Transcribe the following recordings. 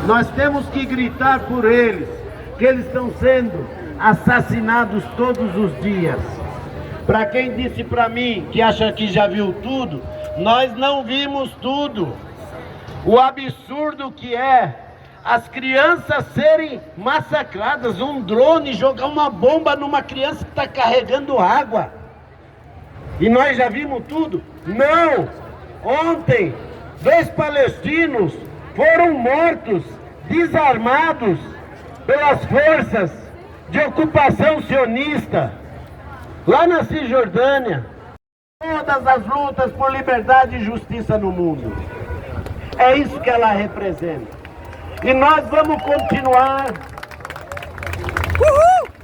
Nós temos que gritar por eles, que eles estão sendo assassinados todos os dias. Para quem disse para mim que acha que já viu tudo, nós não vimos tudo. O absurdo que é as crianças serem massacradas, um drone jogar uma bomba numa criança que está carregando água. E nós já vimos tudo? Não! Ontem, 2 palestinos foram mortos, desarmados pelas forças de ocupação sionista, lá na Cisjordânia. Todas as lutas por liberdade e justiça no mundo. É isso que ela representa. E nós vamos continuar.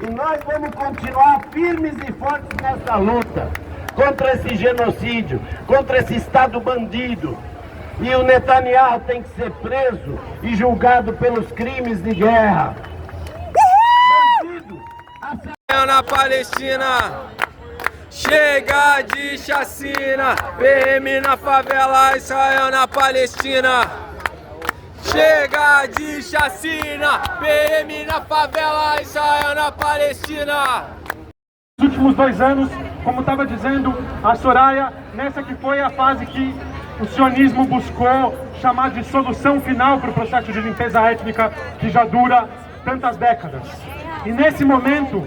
E nós vamos continuar firmes e fortes nessa luta contra esse genocídio, contra esse Estado bandido. E o Netanyahu tem que ser preso e julgado pelos crimes de guerra. Bandido! Na Palestina, chega de chacina. PM na favela, Israel na Palestina. Chega de chacina. PM na favela, Israel na Palestina. Nos últimos 2 anos, como estava dizendo a Soraya, nessa que foi a fase que o sionismo buscou chamar de solução final para o processo de limpeza étnica que já dura tantas décadas. E nesse momento,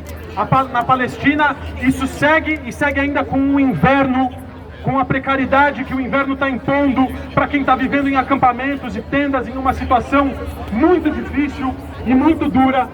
na Palestina, isso segue ainda com o inverno, com a precariedade que o inverno está impondo para quem está vivendo em acampamentos e tendas em uma situação muito difícil e muito dura.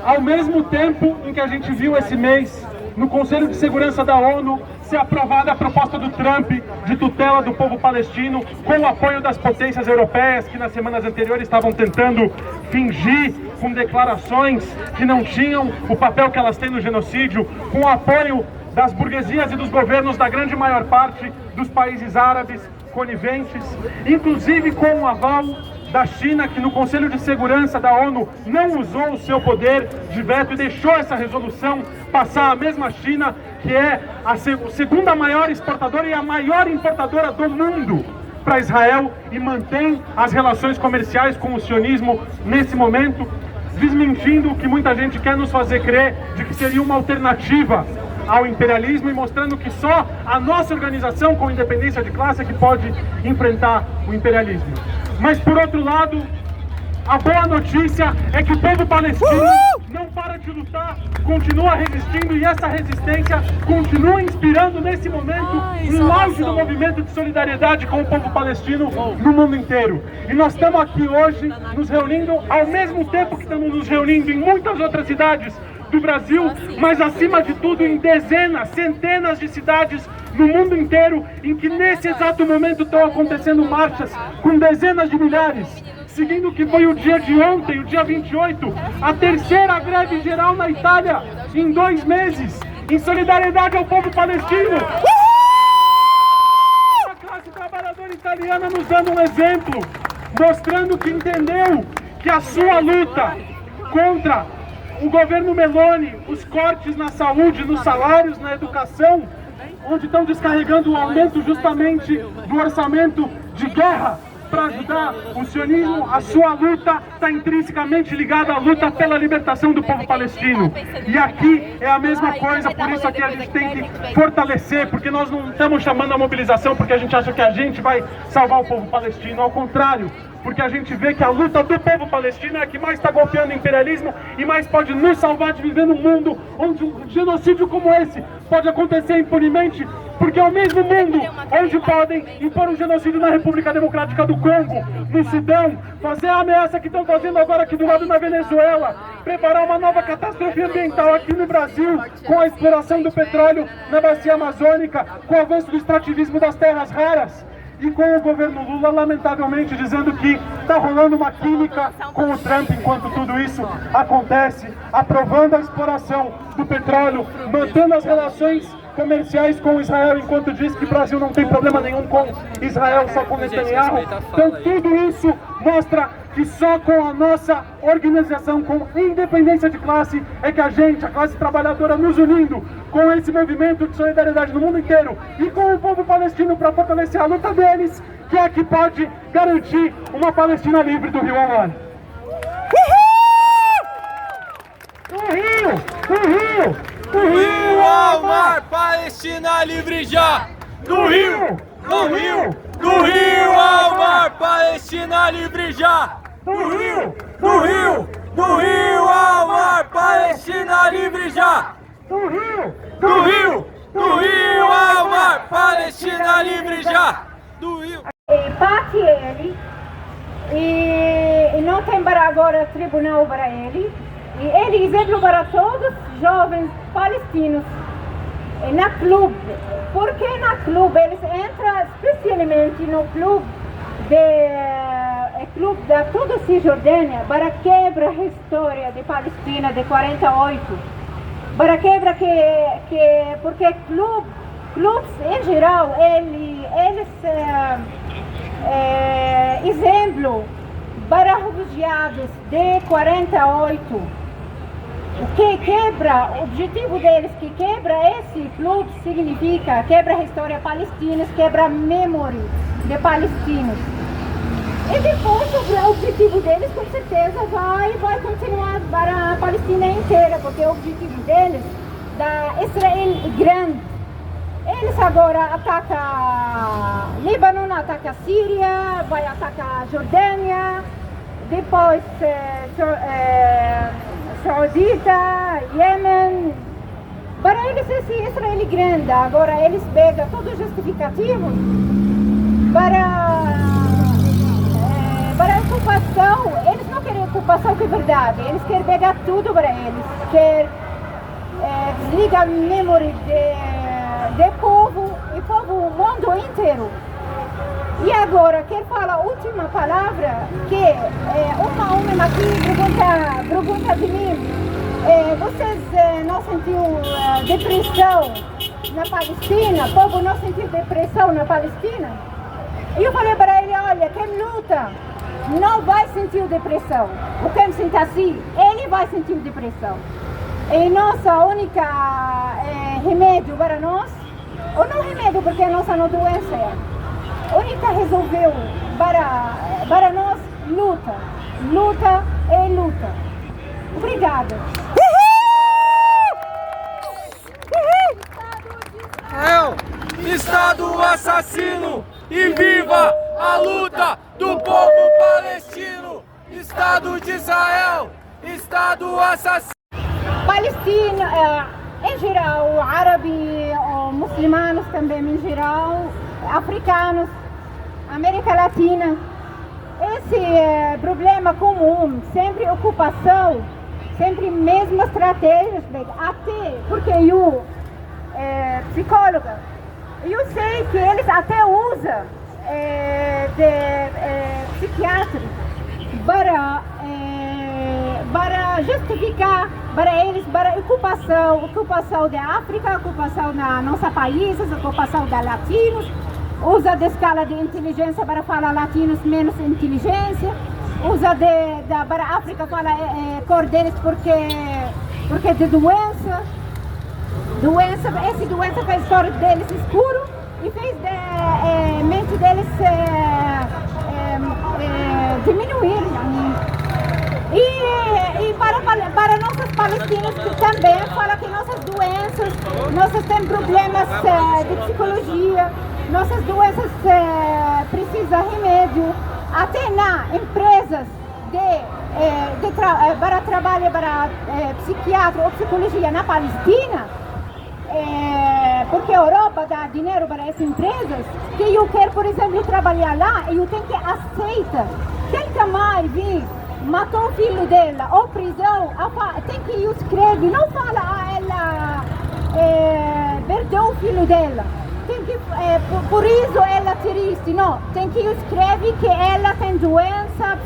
Ao mesmo tempo em que a gente viu esse mês, no Conselho de Segurança da ONU, ser aprovada a proposta do Trump de tutela do povo palestino, com o apoio das potências europeias que nas semanas anteriores estavam tentando fingir com declarações que não tinham o papel que elas têm no genocídio, com o apoio das burguesias e dos governos da grande maior parte dos países árabes coniventes, inclusive com o aval da China, que no Conselho de Segurança da ONU não usou o seu poder de veto e deixou essa resolução passar. A mesma China, que é a segunda maior exportadora e a maior importadora do mundo para Israel, e mantém as relações comerciais com o sionismo nesse momento, desmentindo o que muita gente quer nos fazer crer de que seria uma alternativa ao imperialismo, e mostrando que só a nossa organização com independência de classe é que pode enfrentar o imperialismo. Mas por outro lado, a boa notícia é que o povo palestino não para de lutar, continua resistindo, e essa resistência continua inspirando nesse momento um auge do movimento de solidariedade com o povo palestino no mundo inteiro. E nós estamos aqui hoje nos reunindo ao mesmo tempo que estamos nos reunindo em muitas outras cidades do Brasil, mas acima de tudo em dezenas, centenas de cidades no mundo inteiro, em que nesse exato momento estão acontecendo marchas com dezenas de milhares, seguindo o que foi o dia de ontem, o dia 28, a terceira greve geral na Itália em 2 meses, em solidariedade ao povo palestino. A classe trabalhadora italiana nos dando um exemplo, mostrando que entendeu que a sua luta contra o governo Meloni, os cortes na saúde, nos salários, na educação, onde estão descarregando o aumento justamente do orçamento de guerra para ajudar o sionismo, a sua luta está intrinsecamente ligada à luta pela libertação do povo palestino. E aqui é a mesma coisa, por isso aqui a gente tem que fortalecer, porque nós não estamos chamando a mobilização porque a gente acha que a gente vai salvar o povo palestino, ao contrário, porque a gente vê que a luta do povo palestino é a que mais está golpeando o imperialismo e mais pode nos salvar de viver num mundo onde um genocídio como esse pode acontecer impunemente, porque é o mesmo mundo onde podem impor um genocídio na República Democrática do Congo, no Sudão, fazer a ameaça que estão fazendo agora aqui do lado na Venezuela, preparar uma nova catástrofe ambiental aqui no Brasil, com a exploração do petróleo na bacia amazônica, com o avanço do extrativismo das terras raras. E com o governo Lula, lamentavelmente, dizendo que está rolando uma química com o Trump enquanto tudo isso acontece, aprovando a exploração do petróleo, mantendo as relações comerciais com Israel, enquanto diz que o Brasil não tem problema nenhum com Israel, só com Netanyahu. Então tudo isso mostra que só com a nossa organização, com independência de classe, é que a gente, a classe trabalhadora, nos unindo com esse movimento de solidariedade no mundo inteiro e com o povo palestino para fortalecer a luta deles, que é a que pode garantir uma Palestina livre do Rio ao mar. Do Rio ao mar, Palestina livre já! Do Rio ao mar, Palestina livre já! Do Rio ao mar, Palestina livre já! Do Rio ao mar, Palestina livre já! Do Rio. Bate ele e não tem para agora tribunal para ele. E ele exemplo para todos os jovens palestinos na clube. Porque na clube eles entram especialmente no clube da toda a Cisjordânia para quebrar a história de Palestina de 48. Para quebrar porque clubes em geral eles exemplo para refugiados de 48. O que quebra, o objetivo deles que quebra esse clube significa quebra a história palestina, quebra a memória de palestinos. E depois o objetivo deles com certeza vai continuar para a Palestina inteira, porque o objetivo deles da Israel é grande. Eles agora atacam Líbano, atacam a Síria, vai atacar a Jordânia, depois Saudita, Iêmen. Para eles esse Israel é grande. Agora eles pegam todos os justificativos para a ocupação. Eles não querem ocupação que é verdade. Eles querem pegar tudo para eles. Querem desligar a memória de povo e povo, o mundo inteiro. E agora, quero falar a última palavra, que uma homem aqui pergunta de mim, vocês não sentiu depressão na Palestina? O povo não sentiu depressão na Palestina? E eu falei para ele, olha, quem luta não vai sentir depressão. O quem sente assim, ele vai sentir depressão. E nossa única remédio para nós, ou não remédio porque a nossa não doença única resolveu para nós luta e luta. Obrigada. Estado assassino e viva a luta do povo palestino. Estado de Israel, Estado assassino. Palestina, em geral, árabes, muçulmanos também em geral, africanos, América Latina, esse problema comum, sempre ocupação, sempre mesma estratégia, até porque eu, psicóloga, eu sei que eles até usam psiquiatra para justificar para eles, para ocupação da África, ocupação da nossa países, ocupação da latinos, usa de escala de inteligência para falar latinos menos inteligência, usa para a África fala cor deles porque de doença, essa doença fez cor deles escuro e fez mente deles diminuir. E para nossas palestinas que também fala que nossas doenças, nós temos problemas de psicologia, nossas doenças precisam de remédio, até na empresas para trabalho para psiquiatra ou psicologia na Palestina, porque a Europa dá dinheiro para essas empresas, que eu quero, por exemplo, trabalhar lá, eu tenho que aceitar. Quem mais vir, matou o filho dela, ou prisão, tem que escrever, não fala ela perdeu o filho dela. Tem que, por isso ela é triste, não. Tem que escrever que ela tem doença,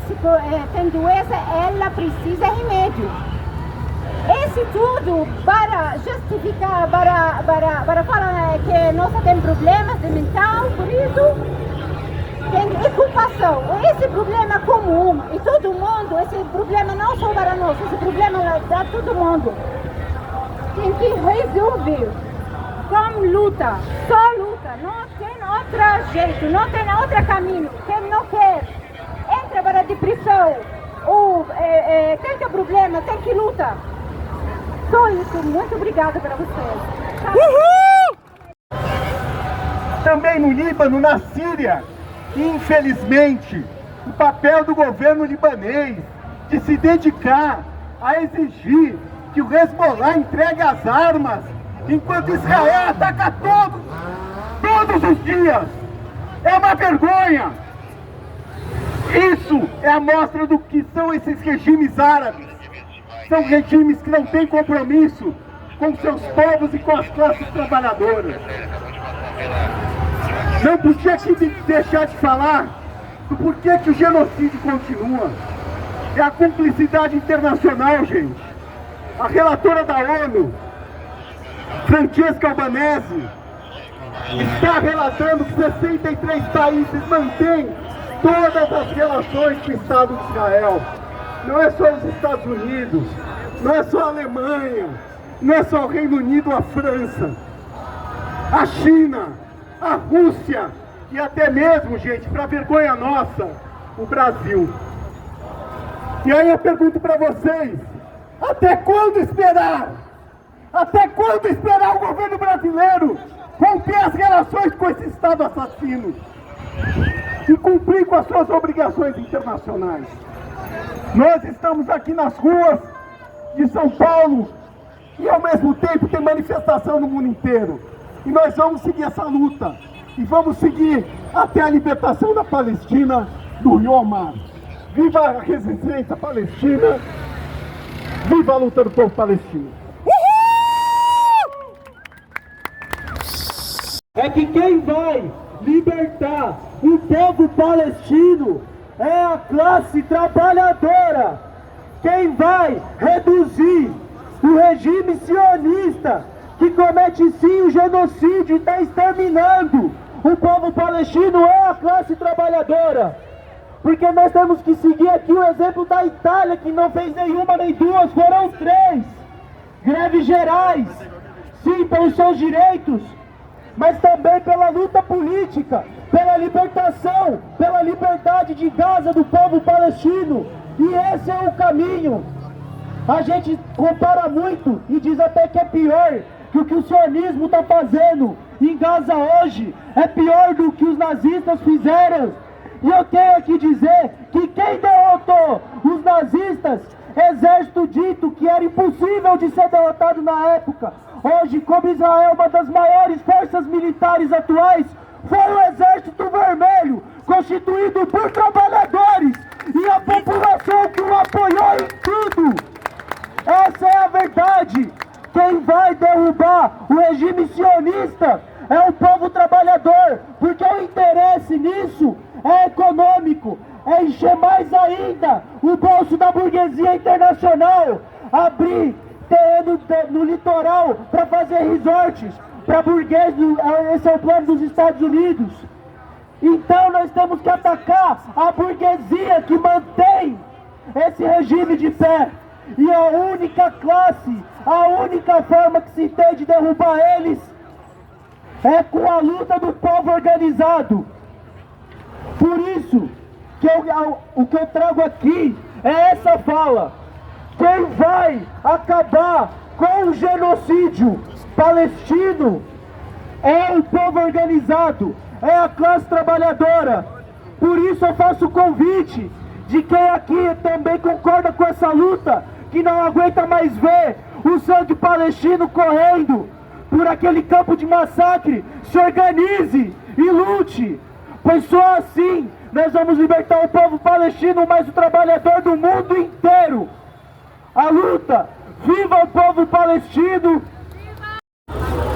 ela precisa de remédio. Esse tudo para justificar, para falar que nós temos problemas de mental, por isso tem ocupação. Esse problema é comum e todo mundo, esse problema não só para nós, esse problema é para todo mundo. Tem que resolver com luta, só luta, não tem outro jeito, não tem outro caminho. Quem não quer, entra para a depressão ou tem que problema, tem que lutar. Só isso. Muito obrigada para vocês. Também no Líbano, na Síria, infelizmente, o papel do governo libanês de se dedicar a exigir que o Hezbollah entregue as armas, enquanto Israel ataca todos os dias. É uma vergonha. Isso é a mostra do que são esses regimes árabes. São regimes que não têm compromisso com seus povos e com as classes trabalhadoras. Não podia aqui deixar de falar do porquê que o genocídio continua. É a cumplicidade internacional, gente. A relatora da ONU, Francesca Albanese, está relatando que 63 países mantêm todas as relações com o Estado de Israel. Não é só os Estados Unidos, não é só a Alemanha, não é só o Reino Unido ou a França. A China, a Rússia e até mesmo, gente, para vergonha nossa, o Brasil. E aí eu pergunto para vocês, até quando esperar? Até quando esperar o governo brasileiro romper as relações com esse Estado assassino e cumprir com as suas obrigações internacionais? Nós estamos aqui nas ruas de São Paulo e ao mesmo tempo tem manifestação no mundo inteiro. E nós vamos seguir essa luta e vamos seguir até a libertação da Palestina do rio ao mar. Viva a resistência palestina, viva a luta do povo palestino. É que quem vai libertar o povo palestino é a classe trabalhadora. Quem vai reduzir o regime sionista, que comete sim o genocídio e está exterminando o povo palestino, é a classe trabalhadora. Porque nós temos que seguir aqui o exemplo da Itália, que não fez nenhuma nem duas, foram 3 greves gerais, sim, pelos seus direitos, mas também pela luta política, pela libertação, pela liberdade de Gaza do povo palestino. E esse é o caminho. A gente compara muito e diz até que é pior que o que o sionismo está fazendo em Gaza hoje, é pior do que os nazistas fizeram. E eu tenho aqui dizer que quem derrotou os nazistas, exército dito que era impossível de ser derrotado na época, hoje, como Israel, uma das maiores forças militares atuais, foi o Exército Vermelho, constituído por trabalhadores e a população que o apoiou em tudo. Essa é a verdade. Quem vai derrubar o regime sionista é o povo trabalhador, porque o interesse nisso é econômico, é encher mais ainda o bolso da burguesia internacional, abrir terreno no litoral para fazer resorts para burgueses. Esse é o plano dos Estados Unidos. Então nós temos que atacar a burguesia que mantém esse regime de pé. E a única classe, a única forma que se tem de derrubar eles é com a luta do povo organizado. Por isso, o que eu trago aqui é essa fala. Quem vai acabar com o genocídio palestino é o povo organizado, é a classe trabalhadora. Por isso eu faço o convite de quem aqui também concorda com essa luta, que não aguenta mais ver o sangue palestino correndo por aquele campo de massacre, se organize e lute, pois só assim nós vamos libertar o povo palestino, mas o trabalhador do mundo inteiro. A luta, viva o povo palestino!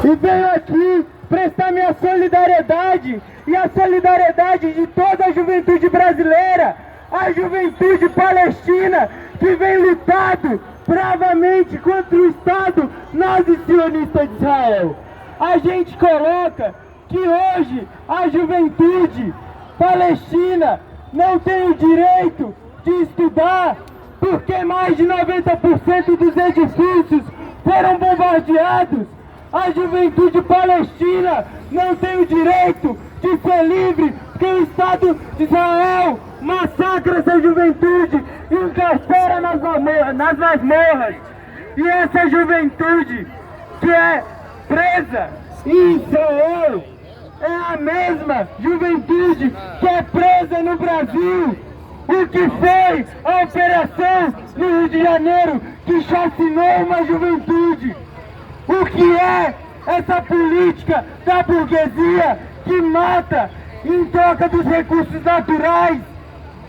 E venho aqui prestar minha solidariedade e a solidariedade de toda a juventude brasileira, a juventude palestina que vem lutado bravamente contra o Estado nazi-sionista de Israel. A gente coloca que hoje a juventude palestina não tem o direito de estudar porque mais de 90% dos edifícios foram bombardeados. A juventude palestina não tem o direito de ser livre porque o Estado de Israel massacra essa juventude e encarcera nas masmorras. E essa juventude que é presa em Israel é a mesma juventude que é presa no Brasil. O que foi a operação no Rio de Janeiro que chacinou uma juventude? O que é essa política da burguesia que mata em troca dos recursos naturais?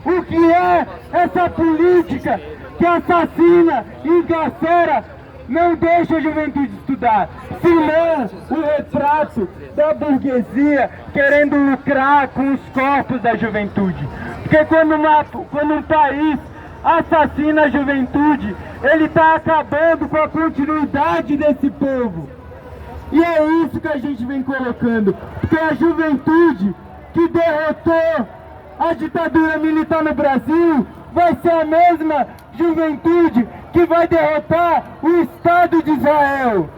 O que é essa política que assassina e encarcera, não deixa a juventude estudar, senão o retrato da burguesia querendo lucrar com os corpos da juventude? Porque quando um país assassina a juventude, ele está acabando com a continuidade desse povo. E é isso que a gente vem colocando, porque a juventude que derrotou a ditadura militar no Brasil vai ser a mesma juventude que vai derrotar o Estado de Israel.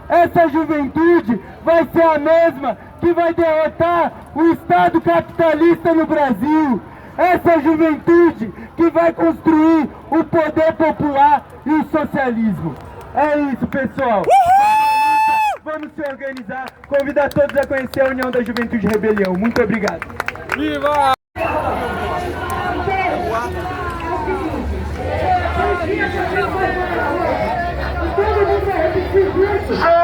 Essa juventude vai ser a mesma que vai derrotar o Estado capitalista no Brasil. Essa juventude que vai construir o poder popular e o socialismo. É isso, pessoal. Vamos se organizar. Convidar todos a conhecer a União da Juventude Rebelião. Muito obrigado. Viva! Ah!